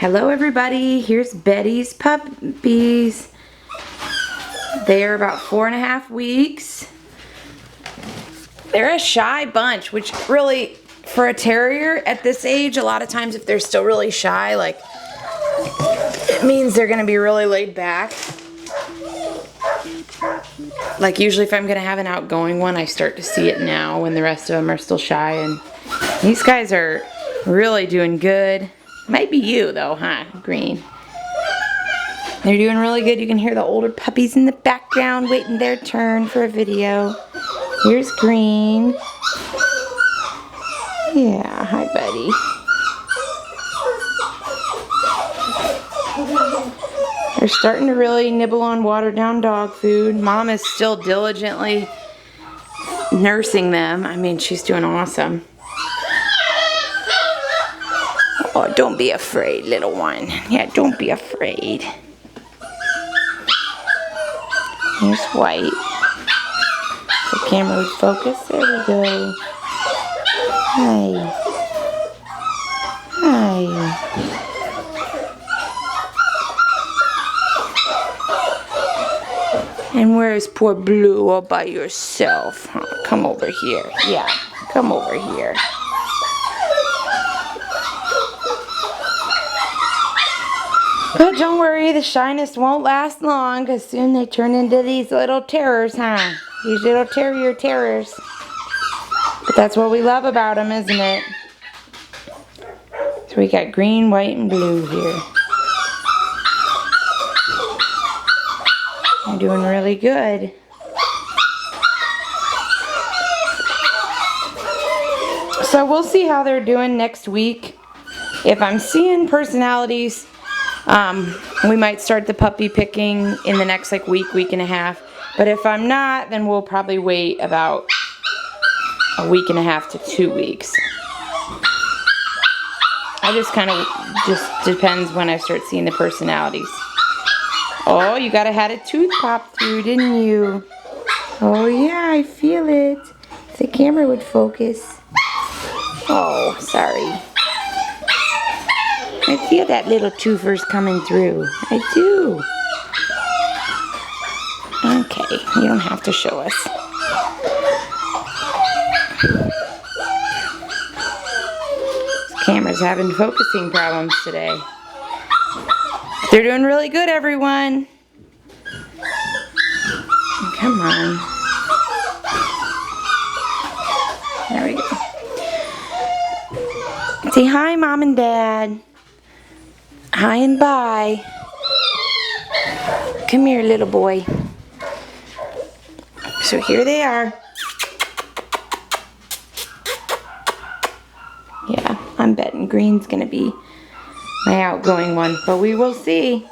Hello everybody, here's Betty's puppies. They are about 4.5 weeks. They're a shy bunch, which really, for a terrier at this age, a lot of times if they're still really shy, like, it means they're gonna be really laid back. Like usually if I'm gonna have an outgoing one, I start to see it now when the rest of them are still shy, and these guys are really doing good. Might be you though, huh, Green? They're doing really good. You can hear the older puppies in the background waiting their turn for a video. Here's Green. Yeah, hi buddy. They're starting to really nibble on watered down dog food. Mom is still diligently nursing them. I mean, she's doing awesome. Oh, don't be afraid, little one. Yeah, don't be afraid. Here's White. The camera would focus. There we go. Hi. Hi. And where's poor Blue all by yourself? Huh? Come over here. Yeah, come over here. But don't worry, the shyness won't last long, because soon they turn into these little terrors, huh? These little terrier terrors. But that's what we love about them, isn't it? So we got Green, White, and Blue here. They're doing really good. So we'll see how they're doing next week. If I'm seeing personalities, we might start the puppy picking in the next like week and a half. But if I'm not, then we'll probably wait about a week and a half to 2 weeks. I just kind of depends when I start seeing the personalities. Oh, you got had a tooth pop through, didn't you? Oh yeah, I feel it. If the camera would focus. Oh, sorry. I feel that little toothers coming through. I do. Okay, you don't have to show us. This camera's having focusing problems today. They're doing really good, everyone. Come on. There we go. Say hi, Mom and Dad. Hi and bye. Come here, little boy. So here they are. Yeah, I'm betting Green's gonna be my outgoing one, but we will see.